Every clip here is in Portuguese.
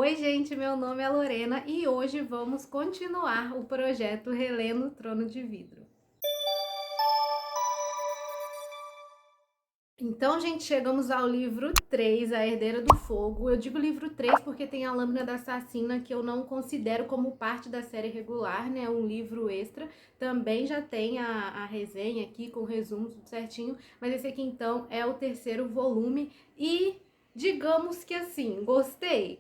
Oi, gente, meu nome é Lorena e hoje vamos continuar o projeto Relendo o Trono de Vidro. Então, gente, chegamos ao livro 3, A Herdeira do Fogo. Eu digo livro 3 porque tem a Lâmina da Assassina, que eu não considero como parte da série regular, né? Um livro extra. Também já tem a resenha aqui com o resumo tudo certinho, mas esse aqui então é o terceiro volume e digamos que assim, gostei.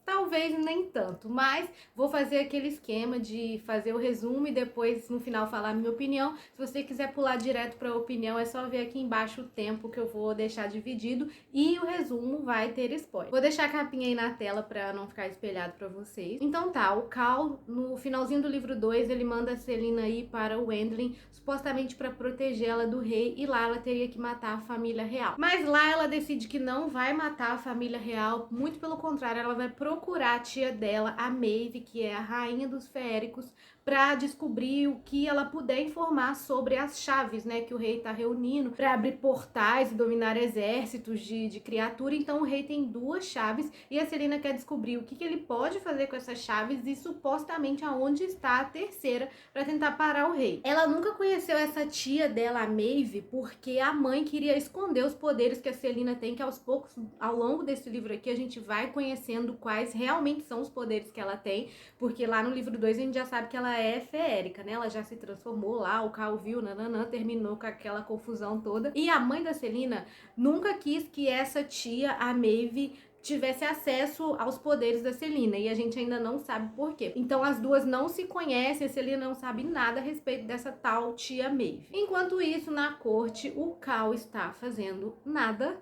Talvez nem tanto, mas vou fazer aquele esquema de fazer o resumo e depois no final falar a minha opinião. Se você quiser pular direto para a opinião, é só ver aqui embaixo o tempo que eu vou deixar dividido e o resumo vai ter spoiler. Vou deixar a capinha aí na tela para não ficar espelhado para vocês. Então tá, o Cal, no finalzinho do livro 2, ele manda a Celaena ir para o Wendling, supostamente para protegê-la do rei, e lá ela teria que matar a família real. Mas lá ela decide que não vai matar a família real, muito pelo contrário, ela vai procurar a tia dela, a Maeve, que é a rainha dos feéricos, para descobrir o que ela puder informar sobre as chaves, né, que o rei tá reunindo para abrir portais e dominar exércitos de criatura. Então o rei tem duas chaves e a Celaena quer descobrir o que ele pode fazer com essas chaves e supostamente aonde está a terceira para tentar parar o rei. Ela nunca conheceu essa tia dela, a Maeve, porque a mãe queria esconder os poderes que a Celaena tem, que aos poucos, ao longo desse livro aqui, a gente vai conhecendo quais realmente são os poderes que ela tem, porque lá no livro 2 a gente já sabe que ela é feérica, né? Ela já se transformou lá, o Cal viu, nananã, terminou com aquela confusão toda. E a mãe da Celaena nunca quis que essa tia, a Maeve, tivesse acesso aos poderes da Celaena, e a gente ainda não sabe por quê. Então as duas não se conhecem, a Celaena não sabe nada a respeito dessa tal tia Maeve. Enquanto isso, na corte, o Cal está fazendo nada.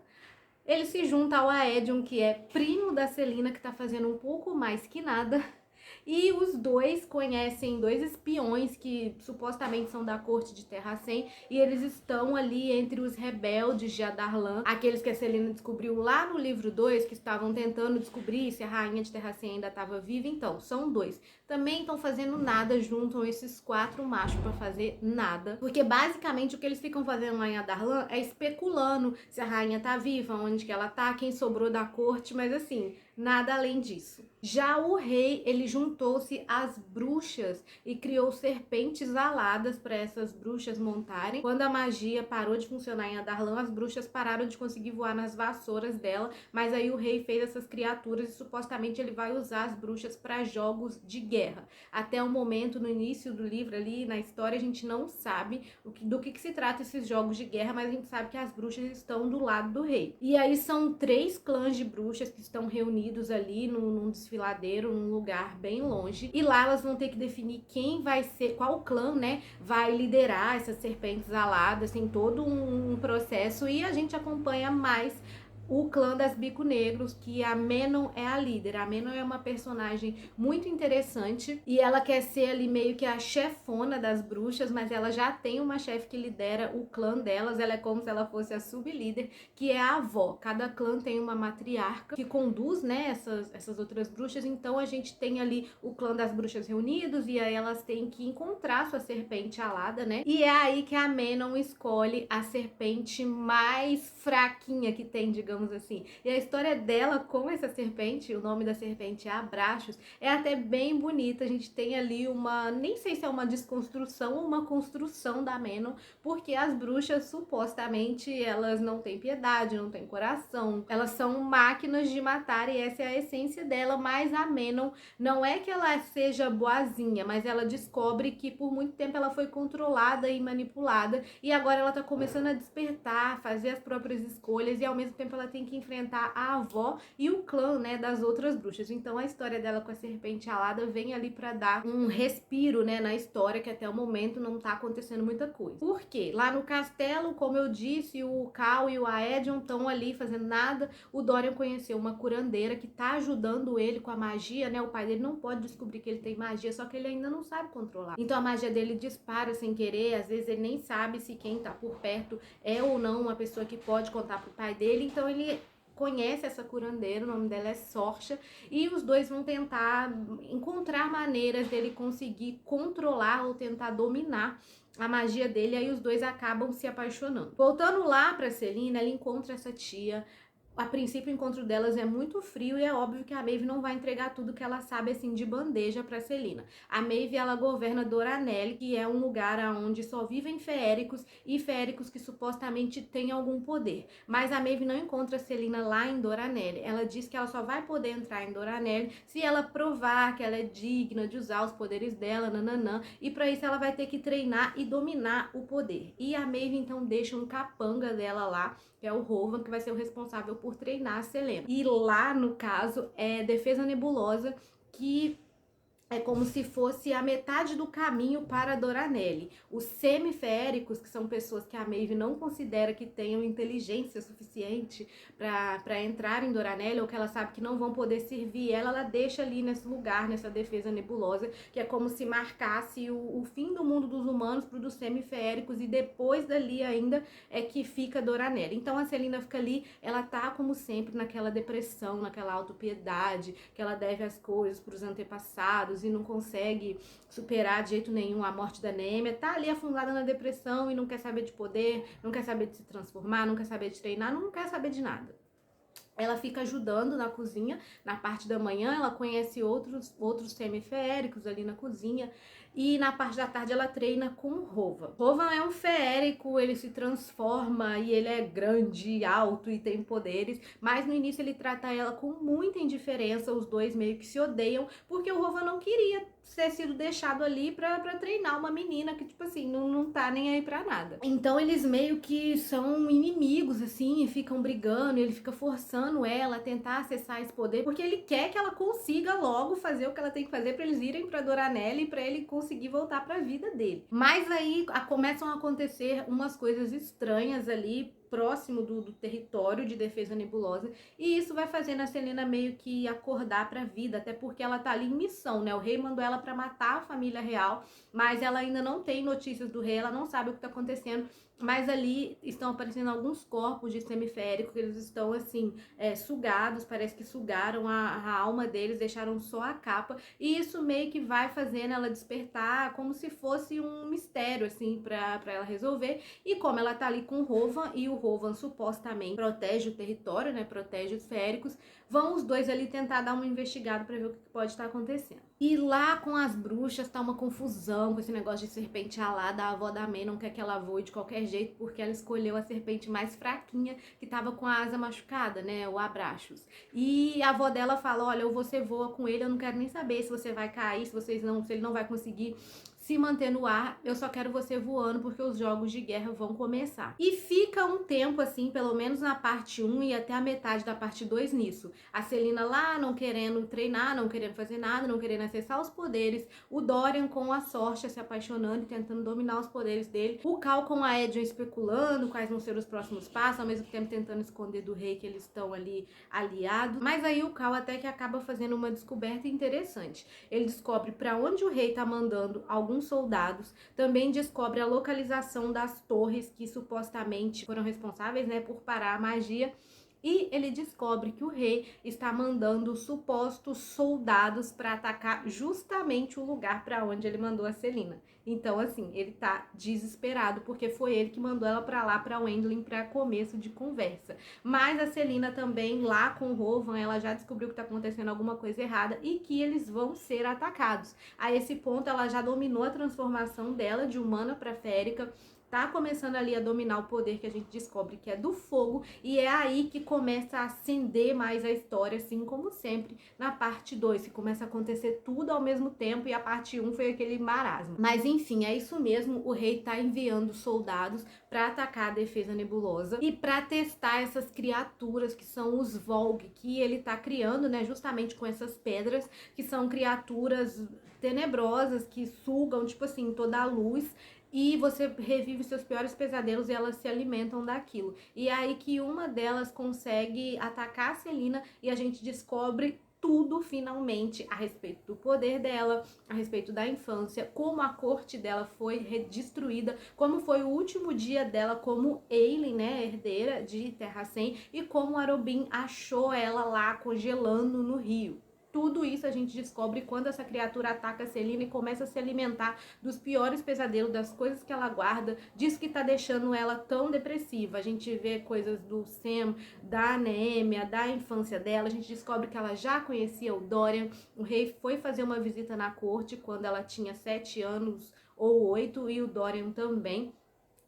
Ele se junta ao Aedion, que é primo da Celaena, que tá fazendo um pouco mais que nada. E os dois conhecem dois espiões que supostamente são da corte de Terracem, e eles estão ali entre os rebeldes de Adarlan, aqueles que a Celaena descobriu lá no livro 2, que estavam tentando descobrir se a rainha de Terracem ainda estava viva. Então, são dois. Também estão fazendo nada, juntam esses quatro machos para fazer nada, porque basicamente o que eles ficam fazendo lá em Adarlan é especulando se a rainha tá viva, onde que ela tá, quem sobrou da corte, mas assim, nada além disso. Já o rei, ele juntou-se às bruxas e criou serpentes aladas para essas bruxas montarem. Quando a magia parou de funcionar em Adarlan, as bruxas pararam de conseguir voar nas vassouras dela, mas aí o rei fez essas criaturas e supostamente ele vai usar as bruxas para jogos de guerra. Até o momento, no início do livro ali, na história, a gente não sabe do que se trata esses jogos de guerra, mas a gente sabe que as bruxas estão do lado do rei. E aí são 3 clãs de bruxas que estão reunidos ali num desfiladeiro, num lugar bem longe, e lá elas vão ter que definir quem vai ser, qual clã, né, vai liderar essas serpentes aladas. Tem todo um processo, e a gente acompanha mais o clã das Bico Negros, que a Menon é a líder. A Menon é uma personagem muito interessante e ela quer ser ali meio que a chefona das bruxas, mas ela já tem uma chefe que lidera o clã delas. Ela é como se ela fosse a sublíder, que é a avó. Cada clã tem uma matriarca que conduz, né, essas outras bruxas. Então a gente tem ali o clã das bruxas reunidos, e aí elas têm que encontrar sua serpente alada, né? E é aí que a Menon escolhe a serpente mais fraquinha que tem, digamos assim. E a história dela com essa serpente, o nome da serpente é Abraxos, é até bem bonita. A gente tem ali uma, nem sei se é uma desconstrução ou uma construção da Menon, porque as bruxas supostamente elas não têm piedade, não têm coração, elas são máquinas de matar, e essa é a essência dela. Mas a Menon não é que ela seja boazinha, mas ela descobre que por muito tempo ela foi controlada e manipulada, e agora ela tá começando a despertar, fazer as próprias escolhas, e ao mesmo tempo ela tem que enfrentar a avó e o clã, né, das outras bruxas. Então a história dela com a serpente alada vem ali para dar um respiro, né, na história, que até o momento não tá acontecendo muita coisa. Por quê? Lá no castelo, como eu disse, o Cal e o Aedion estão ali fazendo nada. O Dorian conheceu uma curandeira que tá ajudando ele com a magia, né? O pai dele não pode descobrir que ele tem magia, só que ele ainda não sabe controlar. Então a magia dele dispara sem querer, às vezes ele nem sabe se quem tá por perto é ou não uma pessoa que pode contar pro pai dele. Então ele conhece essa curandeira, o nome dela é Sorcha, e os dois vão tentar encontrar maneiras dele conseguir controlar ou tentar dominar a magia dele. Aí os dois acabam se apaixonando. Voltando lá pra Celaena, ela encontra essa tia. A princípio, o encontro delas é muito frio e é óbvio que a Maeve não vai entregar tudo que ela sabe assim de bandeja pra Celaena. A Maeve, ela governa Doranelle, que é um lugar onde só vivem feéricos e feéricos que supostamente têm algum poder. Mas a Maeve não encontra a Celaena lá em Doranelle. Ela diz que ela só vai poder entrar em Doranelle se ela provar que ela é digna de usar os poderes dela, nananã. E para isso ela vai ter que treinar e dominar o poder. E a Maeve então deixa um capanga dela lá, que é o Rovan, que vai ser o responsável por treinar a Celaena. E lá, no caso, é Defesa Nebulosa, que é como se fosse a metade do caminho para Doranelle. Os semiféricos, que são pessoas que a Maeve não considera que tenham inteligência suficiente para entrar em Doranelle, ou que ela sabe que não vão poder servir ela deixa ali nesse lugar, nessa defesa nebulosa, que é como se marcasse o fim do mundo dos humanos para dos semiféricos, e depois dali ainda é que fica Doranelle. Então a Celaena fica ali, ela tá como sempre naquela depressão, naquela autopiedade, que ela deve as coisas para os antepassados e não consegue superar de jeito nenhum a morte da Nêmia, tá ali afundada na depressão e não quer saber de poder, não quer saber de se transformar, não quer saber de treinar, não quer saber de nada. Ela fica ajudando na cozinha, na parte da manhã ela conhece outros semiféricos ali na cozinha, e na parte da tarde ela treina com o Rovan. Rovan é um feérico, ele se transforma e ele é grande, alto e tem poderes, mas no início ele trata ela com muita indiferença, os dois meio que se odeiam, porque o Rovan não queria ter sido deixado ali pra treinar uma menina que, tipo assim, não tá nem aí pra nada. Então eles meio que são inimigos, assim, e ficam brigando, e ele fica forçando ela a tentar acessar esse poder, porque ele quer que ela consiga logo fazer o que ela tem que fazer pra eles irem pra Doranelle e pra ele conseguir voltar pra vida dele. Mas aí começam a acontecer umas coisas estranhas ali, próximo do território de Defesa Nebulosa, e isso vai fazendo a Celaena meio que acordar pra vida, até porque ela tá ali em missão, né? O rei mandou ela pra matar a família real, mas ela ainda não tem notícias do rei, ela não sabe o que tá acontecendo, mas ali estão aparecendo alguns corpos de semiférico, que eles estão assim, sugados, parece que sugaram a alma deles, deixaram só a capa, e isso meio que vai fazendo ela despertar como se fosse um mistério, assim, pra ela resolver. E como ela tá ali com o Rovan, e o Rovan supostamente protege o território, né, protege os féricos, vão os dois ali tentar dar uma investigada pra ver o que pode estar acontecendo. E lá com as bruxas tá uma confusão com esse negócio de serpente alada. A avó da May não quer que ela voe de qualquer jeito, porque ela escolheu a serpente mais fraquinha, que tava com a asa machucada, né, o Abraxos. E a avó dela fala, olha, ou você voa com ele, eu não quero nem saber se você vai cair, se ele não vai conseguir se manter no ar, eu só quero você voando, porque os jogos de guerra vão começar. E fica um tempo assim, pelo menos na parte 1 e até a metade da parte 2 nisso. A Celaena lá não querendo treinar, não querendo fazer nada, não querendo acessar os poderes, o Dorian com a Sorcha se apaixonando e tentando dominar os poderes dele, o Cal com a Edion especulando quais vão ser os próximos passos, ao mesmo tempo tentando esconder do rei que eles estão ali aliados. Mas aí o Cal até que acaba fazendo uma descoberta interessante. Ele descobre para onde o rei tá mandando alguns soldados, também descobre a localização das torres que supostamente foram responsáveis, né, por parar a magia, e ele descobre que o rei está mandando supostos soldados para atacar justamente o lugar para onde ele mandou a Celaena. Então, assim, ele tá desesperado porque foi ele que mandou ela para lá, para Wendling, para começo de conversa. Mas a Celaena também, lá com o Rovan, ela já descobriu que tá acontecendo alguma coisa errada e que eles vão ser atacados. A esse ponto, ela já dominou a transformação dela de humana para férica, tá começando ali a dominar o poder que a gente descobre que é do fogo, e é aí que começa a acender mais a história, assim como sempre na parte 2, que começa a acontecer tudo ao mesmo tempo, e a parte 1 foi aquele marasmo. Mas enfim, é isso mesmo, o rei tá enviando soldados para atacar a defesa nebulosa e para testar essas criaturas que são os Volg, que ele tá criando, né, justamente com essas pedras, que são criaturas tenebrosas que sugam, tipo assim, toda a luz, e você revive seus piores pesadelos e elas se alimentam daquilo. E é aí que uma delas consegue atacar a Celaena e a gente descobre tudo finalmente a respeito do poder dela, a respeito da infância, como a corte dela foi destruída, como foi o último dia dela como Aelin, né, herdeira de Terra Sem, e como Arobin achou ela lá congelando no rio. Tudo isso a gente descobre quando essa criatura ataca a Celina e começa a se alimentar dos piores pesadelos, das coisas que ela guarda, disso que tá deixando ela tão depressiva. A gente vê coisas do Sam, da Neemia, da infância dela, a gente descobre que ela já conhecia o Dorian. O rei foi fazer uma visita na corte quando ela tinha 7 anos ou 8 e o Dorian também.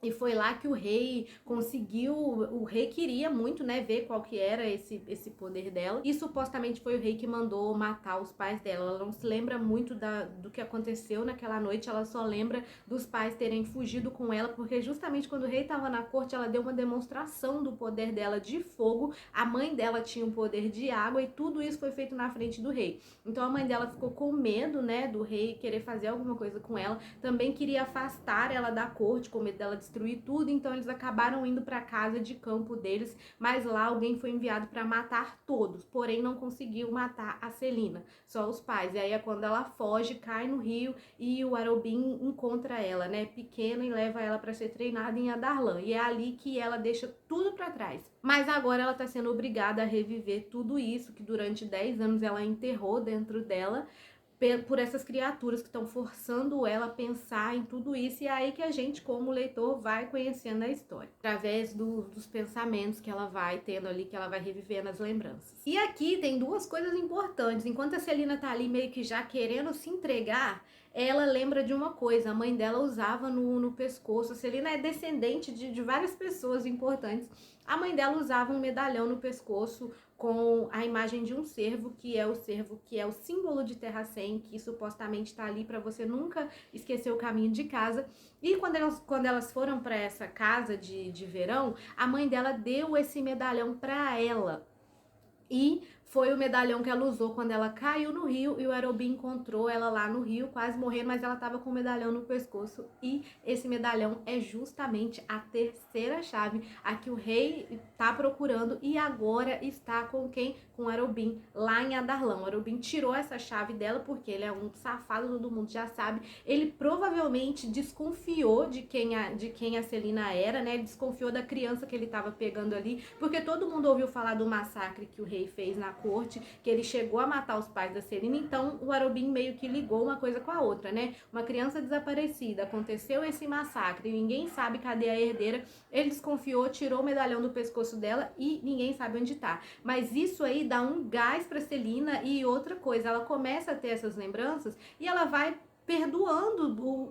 E foi lá que o rei conseguiu, o rei queria muito, né, ver qual que era esse poder dela. E supostamente foi o rei que mandou matar os pais dela. Ela não se lembra muito do que aconteceu naquela noite, ela só lembra dos pais terem fugido com ela, porque justamente quando o rei estava na corte, ela deu uma demonstração do poder dela de fogo. A mãe dela tinha um poder de água e tudo isso foi feito na frente do rei. Então a mãe dela ficou com medo, né, do rei querer fazer alguma coisa com ela. Também queria afastar ela da corte, com medo dela destruir tudo, então eles acabaram indo para a casa de campo deles, mas lá alguém foi enviado para matar todos, porém não conseguiu matar a Celina, só os pais. E aí é quando ela foge, cai no rio e o Arobin encontra ela, né, pequena, e leva ela para ser treinada em Adarlan. E é ali que ela deixa tudo para trás. Mas agora ela está sendo obrigada a reviver tudo isso que durante 10 anos ela enterrou dentro dela, por essas criaturas que estão forçando ela a pensar em tudo isso. E é aí que a gente, como leitor, vai conhecendo a história, através dos pensamentos que ela vai tendo ali, que ela vai revivendo as lembranças. E aqui tem duas coisas importantes. Enquanto a Celina tá ali meio que já querendo se entregar, ela lembra de uma coisa: a mãe dela usava no pescoço. A Celina é descendente de várias pessoas importantes. A mãe dela usava um medalhão no pescoço com a imagem de um cervo que é o símbolo de Terracem, que supostamente está ali para você nunca esquecer o caminho de casa. E quando elas foram para essa casa de verão, a mãe dela deu esse medalhão para ela. E foi o medalhão que ela usou quando ela caiu no rio e o Arobin encontrou ela lá no rio, quase morrendo, mas ela estava com o medalhão no pescoço. E esse medalhão é justamente a terceira chave, a que o rei está procurando e agora está com quem? Com o Arobin lá em Adarlan. O Arobin tirou essa chave dela porque ele é um safado, todo mundo já sabe. Ele provavelmente desconfiou de quem a Celina era, né? Ele desconfiou da criança que ele estava pegando ali, porque todo mundo ouviu falar do massacre que o rei fez na corte, que ele chegou a matar os pais da Celina. Então o Arobin meio que ligou uma coisa com a outra, né? Uma criança desaparecida, aconteceu esse massacre e ninguém sabe cadê a herdeira. Ele desconfiou, tirou o medalhão do pescoço dela e ninguém sabe onde tá. Mas isso aí dá um gás pra Celina. E outra coisa, ela começa a ter essas lembranças e ela vai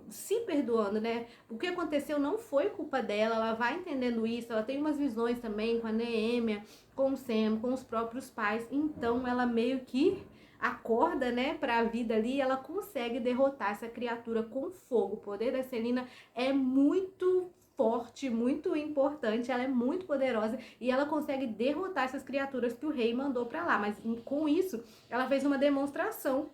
se perdoando, né? O que aconteceu não foi culpa dela, ela vai entendendo isso, ela tem umas visões também com a Neemia, com o Sam, com os próprios pais. Então ela meio que acorda, né, pra vida ali, e ela consegue derrotar essa criatura com fogo. O poder da Celina é muito forte, muito importante, ela é muito poderosa e ela consegue derrotar essas criaturas que o rei mandou pra lá. Mas com isso, ela fez uma demonstração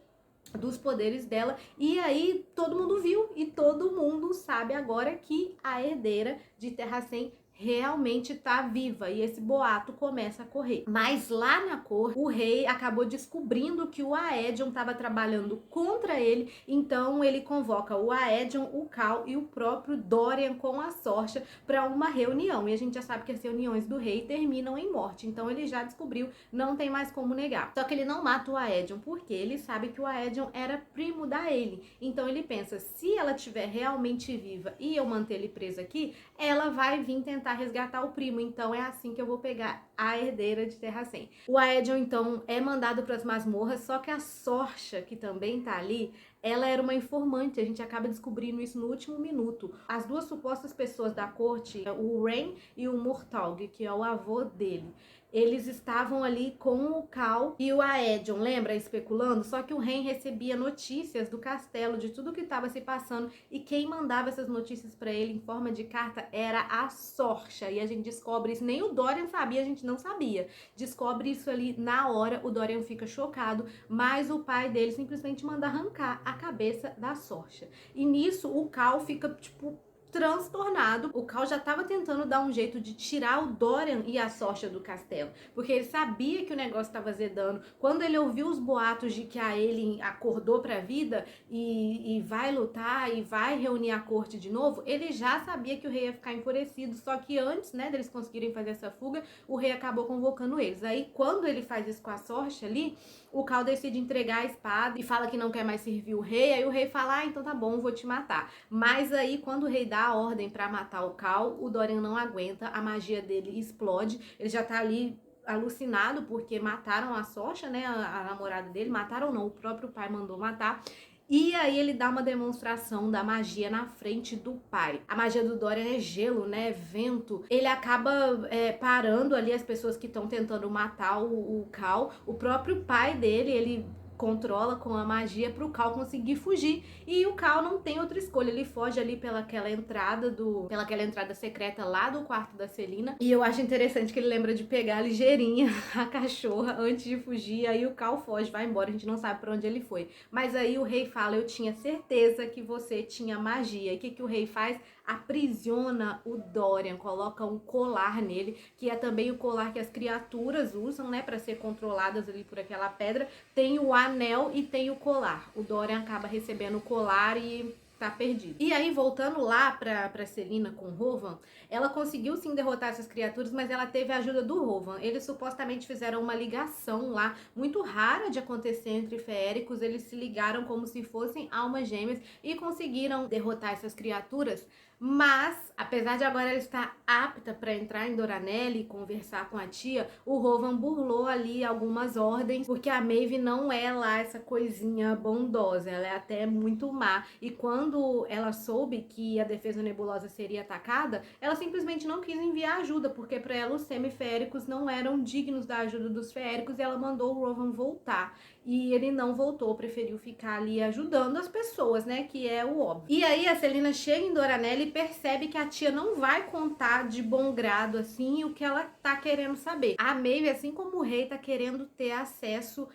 dos poderes dela, e aí todo mundo viu e todo mundo sabe agora que a herdeira de Terracem realmente tá viva, e esse boato começa a correr. Mas lá na corte, o rei acabou descobrindo que o Aedion estava trabalhando contra ele, então ele convoca o Aedion, o Cal e o próprio Dorian com a Sorcha para uma reunião. E a gente já sabe que as reuniões do rei terminam em morte, então ele já descobriu, não tem mais como negar. Só que ele não mata o Aedion, porque ele sabe que o Aedion era primo da Ailyn. Então ele pensa, se ela estiver realmente viva e eu manter ele preso aqui, ela vai vir tentar resgatar o primo, então é assim que eu vou pegar a herdeira de Terracem. O Aedion então é mandado para as masmorras, só que a Sorcha, que também tá ali, ela era uma informante, a gente acaba descobrindo isso no último minuto. As duas supostas pessoas da corte, o Rain e o Murtagh, que é o avô dele, eles estavam ali com o Cal e o Aedion, lembra? Especulando, só que o Rain recebia notícias do castelo, de tudo que estava se passando, e quem mandava essas notícias para ele em forma de carta era a Sorcha, e a gente descobre isso, nem o Dorian sabia, a gente não sabia. Descobre isso ali na hora, o Dorian fica chocado, mas o pai dele simplesmente manda arrancar a cabeça da Sorcha. E nisso o Cal fica, tipo, transtornado. O Cal já estava tentando dar um jeito de tirar o Dorian e a Sorcha do castelo, porque ele sabia que o negócio estava azedando. Quando ele ouviu os boatos de que a Aelin acordou para a vida e vai lutar e vai reunir a corte de novo, ele já sabia que o rei ia ficar enfurecido. Só que antes, né, deles conseguirem fazer essa fuga, o rei acabou convocando eles. Aí, quando ele faz isso com a Sorcha ali, o Cal decide entregar a espada e fala que não quer mais servir o rei. Aí o rei fala, então tá bom, vou te matar. Mas aí, quando o rei dá a ordem para matar o Cal, o Dorian não aguenta, a magia dele explode, ele já tá ali alucinado porque mataram a Sorcha, né, a namorada dele, mataram não, o próprio pai mandou matar. E aí ele dá uma demonstração da magia na frente do pai. A magia do Dorian é gelo, né? Vento. Ele acaba parando ali as pessoas que estão tentando matar o Cal. O próprio pai dele, ele controla com a magia para o Cal conseguir fugir. E o Cal não tem outra escolha, ele foge ali pelaquela entrada secreta lá do quarto da Celina. E eu acho interessante que ele lembra de pegar ligeirinha a cachorra antes de fugir. Aí o Cal foge, vai embora, a gente não sabe para onde ele foi. Mas aí o rei fala, eu tinha certeza que você tinha magia. E o que o rei faz? Aprisiona o Dorian, coloca um colar nele, que é também o colar que as criaturas usam, né, para ser controladas ali por aquela pedra. Tem o anel e tem o colar. O Dorian acaba recebendo o colar e tá perdido. E aí, voltando lá pra Celina com Rovan, ela conseguiu sim derrotar essas criaturas, mas ela teve a ajuda do Rovan. Eles supostamente fizeram uma ligação lá, muito rara de acontecer entre feéricos. Eles se ligaram como se fossem almas gêmeas e conseguiram derrotar essas criaturas. Mas, apesar de agora ela estar apta para entrar em Doranelle e conversar com a tia, o Rovan burlou ali algumas ordens, porque a Maeve não é lá essa coisinha bondosa, ela é até muito má. E quando ela soube que a defesa nebulosa seria atacada, ela simplesmente não quis enviar ajuda, porque para ela os semiféricos não eram dignos da ajuda dos feéricos e ela mandou o Rovan voltar. E ele não voltou, preferiu ficar ali ajudando as pessoas, né, que é o óbvio. E aí a Celina chega em Doranelle e percebe que a tia não vai contar de bom grado, assim, o que ela tá querendo saber. A Maeve, assim como o rei, tá querendo ter acesso,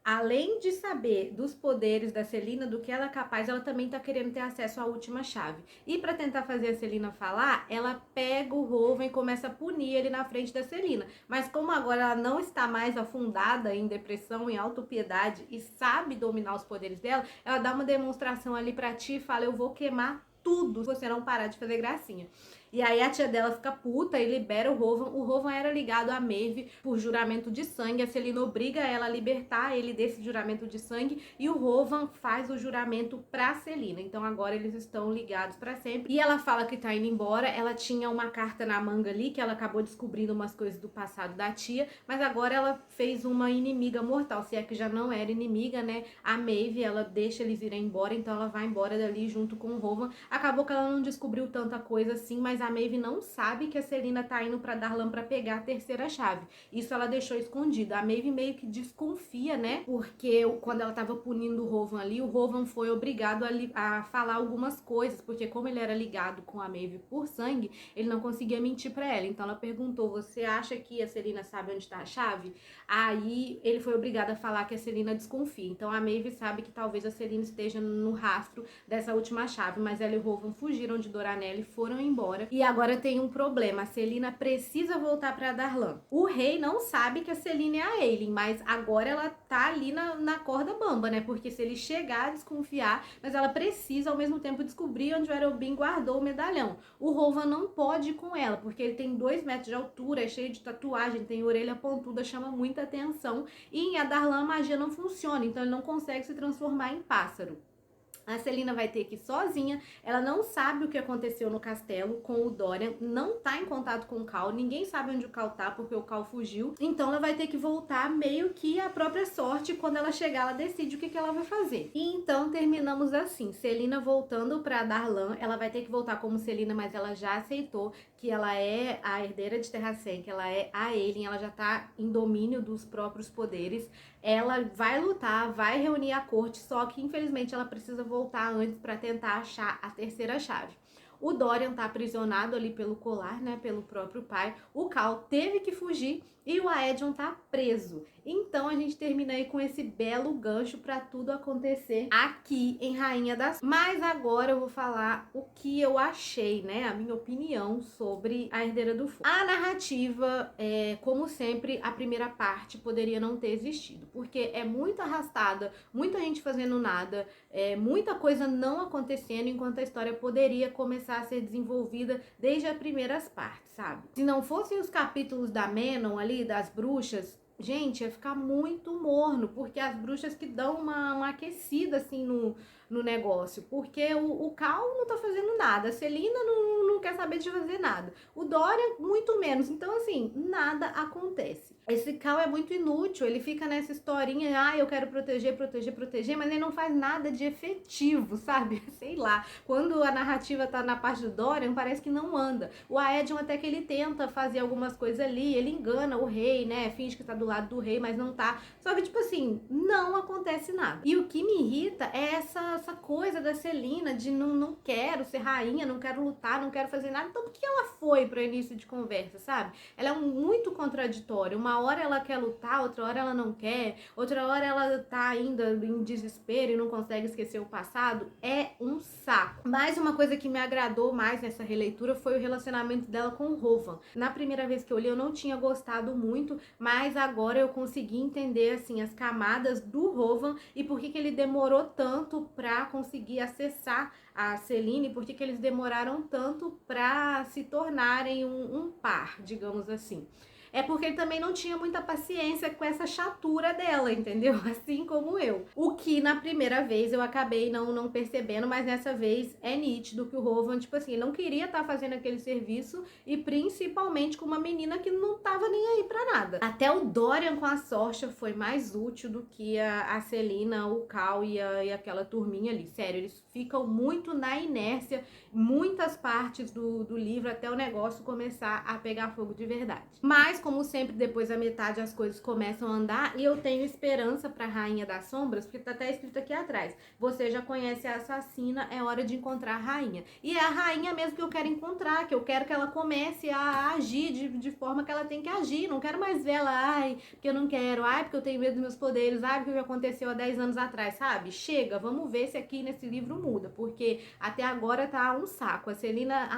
além de saber dos poderes da Celina, do que ela é capaz, ela também tá querendo ter acesso à última chave. E para tentar fazer a Celina falar, ela pega o Rovan e começa a punir ele na frente da Celina. Mas como agora ela não está mais afundada em depressão, em autopiedade e sabe dominar os poderes dela, ela dá uma demonstração ali pra tia e fala, eu vou queimar tudo se você não parar de fazer gracinha. E aí a tia dela fica puta e libera o Rovan. O Rovan era ligado a Maeve por juramento de sangue. A Celina obriga ela a libertar ele desse juramento de sangue. E o Rovan faz o juramento pra Celina. Então agora eles estão ligados pra sempre. E ela fala que tá indo embora. Ela tinha uma carta na manga ali, que ela acabou descobrindo umas coisas do passado da tia. Mas agora ela fez uma inimiga mortal. Se é que já não era inimiga, né? A Maeve, ela deixa eles irem embora. Então ela vai embora dali junto com o Rovan. Acabou que ela não descobriu tanta coisa assim, mas a Maeve não sabe que a Celina tá indo pra Darlan pra pegar a terceira chave. Isso ela deixou escondido. A Maeve meio que desconfia, né? Porque quando ela tava punindo o Rovan ali, o Rovan foi obrigado a falar algumas coisas, porque como ele era ligado com a Maeve por sangue, ele não conseguia mentir pra ela. Então ela perguntou, você acha que a Celina sabe onde tá a chave? Aí ele foi obrigado a falar que a Celina desconfia. Então a Maeve sabe que talvez a Celina esteja no rastro dessa última chave, mas ela e o Rovan fugiram de Doranelle e foram embora. E agora tem um problema, a Celina precisa voltar pra Darlan. O rei não sabe que a Celina é a Aelin, mas agora ela tá ali na corda bamba, né? Porque se ele chegar a desconfiar, mas ela precisa ao mesmo tempo descobrir onde o Erobin guardou o medalhão. O Rovan não pode ir com ela, porque ele tem 2 metros de altura, é cheio de tatuagem, tem orelha pontuda, chama muita atenção. E em Adarlan a magia não funciona, então ele não consegue se transformar em pássaro. A Celina vai ter que ir sozinha, ela não sabe o que aconteceu no castelo com o Dorian, não tá em contato com o Cal, ninguém sabe onde o Cal tá porque o Cal fugiu, então ela vai ter que voltar meio que à própria sorte. Quando ela chegar ela decide o que ela vai fazer. E então terminamos assim, Celina voltando pra Darlan, ela vai ter que voltar como Celina, mas ela já aceitou que ela é a herdeira de Terracem, que ela é a Aelin, ela já tá em domínio dos próprios poderes, ela vai lutar, vai reunir a corte, só que infelizmente ela precisa voltar antes para tentar achar a terceira chave. O Dorian tá aprisionado ali pelo colar, né, pelo próprio pai. O Cal teve que fugir e o Aedion tá preso. Então a gente termina aí com esse belo gancho para tudo acontecer aqui em Rainha das Sombras. Mas agora eu vou falar o que eu achei, né? A minha opinião sobre A Herdeira do Fogo. A narrativa, como sempre, a primeira parte poderia não ter existido, porque é muito arrastada, muita gente fazendo nada, muita coisa não acontecendo, enquanto a história poderia começar a ser desenvolvida desde as primeiras partes, sabe? Se não fossem os capítulos da Menon ali, das bruxas, gente, ia ficar muito morno, porque as bruxas que dão uma aquecida assim no negócio, porque o Cal não tá fazendo nada, a Celina não quer saber de fazer nada, o Dorian muito menos, então assim, nada acontece. Esse Cal é muito inútil, ele fica nessa historinha, eu quero proteger, mas ele não faz nada de efetivo, sabe? Sei lá, quando a narrativa tá na parte do Dorian, parece que não anda. O Aedion até que ele tenta fazer algumas coisas ali, ele engana o rei, né, finge que tá do lado do rei, mas não tá. Só que, tipo assim, não acontece nada. E o que me irrita é essa coisa da Celina de não quero ser rainha, não quero lutar, não quero fazer nada. Então, por que ela foi para início de conversa, sabe? Ela é muito contraditória. Uma hora ela quer lutar, outra hora ela não quer, outra hora ela tá ainda em desespero e não consegue esquecer o passado. É um saco. Mas uma coisa que me agradou mais nessa releitura foi o relacionamento dela com o Rovan. Na primeira vez que eu li, eu não tinha gostado muito, mas agora eu consegui entender, assim, as camadas do Rovan e por que ele demorou tanto pra conseguir acessar a Celine, por que eles demoraram tanto pra se tornarem um par, digamos assim. É porque ele também não tinha muita paciência com essa chatura dela, entendeu? Assim como eu. O que na primeira vez eu acabei não percebendo, mas nessa vez é nítido que o Rovan, tipo assim, não queria estar fazendo aquele serviço e principalmente com uma menina que não tava nem aí pra nada. Até o Dorian com a Sorcha foi mais útil do que a Celina, o Cal e aquela turminha ali. Sério, eles ficam muito na inércia, muitas partes do livro até o negócio começar a pegar fogo de verdade. Mas, como sempre, depois da metade as coisas começam a andar e eu tenho esperança pra Rainha das Sombras, porque tá até escrito aqui atrás: você já conhece a assassina, é hora de encontrar a rainha. E é a rainha mesmo que eu quero encontrar, que eu quero que ela comece a agir de forma que ela tem que agir. Não quero mais ver ela, porque eu não quero, porque eu tenho medo dos meus poderes, porque o que aconteceu há 10 anos atrás, sabe? Chega, vamos ver se aqui nesse livro muda, porque até agora tá um saco. A Celina,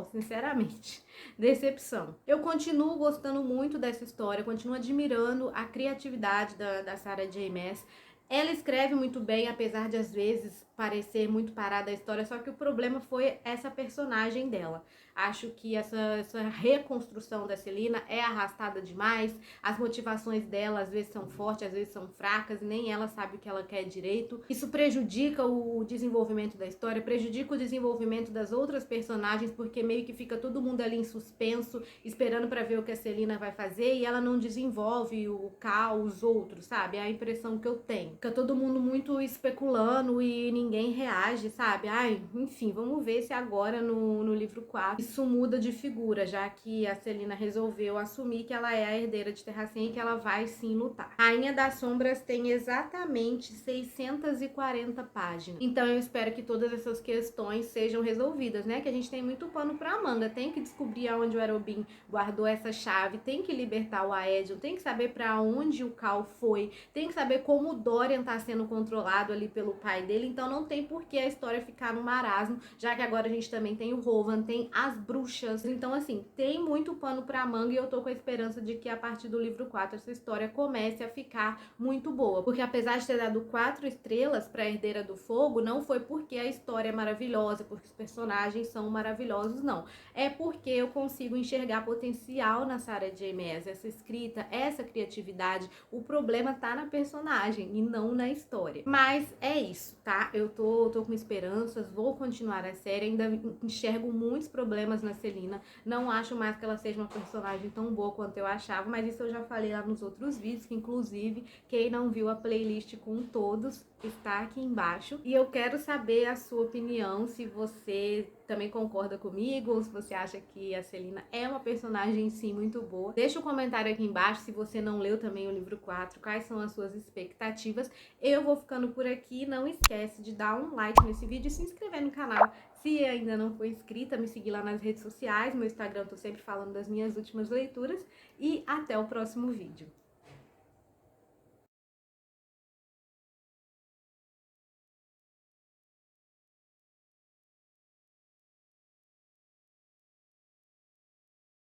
sinceramente, decepção. Eu continuo gostando muito dessa história, continuo admirando a criatividade da Sarah J. Maas. Ela escreve muito bem, apesar de às vezes parecer muito parada a história, só que o problema foi essa personagem dela. Acho que essa reconstrução da Celina é arrastada demais, as motivações dela às vezes são fortes, às vezes são fracas, e nem ela sabe o que ela quer direito. Isso prejudica o desenvolvimento da história, prejudica o desenvolvimento das outras personagens, porque meio que fica todo mundo ali em suspenso, esperando pra ver o que a Celina vai fazer, e ela não desenvolve o Cal, os outros, sabe? É a impressão que eu tenho. Fica todo mundo muito especulando e ninguém reage, sabe? Enfim, vamos ver se agora no livro 4 isso muda de figura, já que a Celina resolveu assumir que ela é a herdeira de Terracem e que ela vai sim lutar. Rainha das Sombras tem exatamente 640 páginas. Então eu espero que todas essas questões sejam resolvidas, né? Que a gente tem muito pano pra manga. Tem que descobrir aonde o Erobin guardou essa chave, tem que libertar o Aedion, tem que saber pra onde o Cal foi, tem que saber como o Dorian tá sendo controlado ali pelo pai dele. Então não tem por que a história ficar no marasmo, já que agora a gente também tem o Rovan, tem as bruxas. Então, assim, tem muito pano pra manga e eu tô com a esperança de que a partir do livro 4 essa história comece a ficar muito boa. Porque apesar de ter dado 4 estrelas pra Herdeira do Fogo, não foi porque a história é maravilhosa, porque os personagens são maravilhosos, não. É porque eu consigo enxergar potencial na Sarah J. Maas, essa escrita, essa criatividade. O problema tá na personagem e não na história. Mas é isso, tá? Eu tô com esperanças, vou continuar a série, ainda enxergo muitos problemas na Celina, não acho mais que ela seja uma personagem tão boa quanto eu achava, mas isso eu já falei lá nos outros vídeos, que inclusive quem não viu a playlist com todos está aqui embaixo. E eu quero saber a sua opinião, se você também concorda comigo ou se você acha que a Celina é uma personagem sim muito boa. Deixa um comentário aqui embaixo se você não leu também o livro 4, quais são as suas expectativas. Eu vou ficando por aqui, não esquece de dar um like nesse vídeo e se inscrever no canal. Se ainda não for inscrita, me seguir lá nas redes sociais, meu Instagram eu tô sempre falando das minhas últimas leituras e até o próximo vídeo.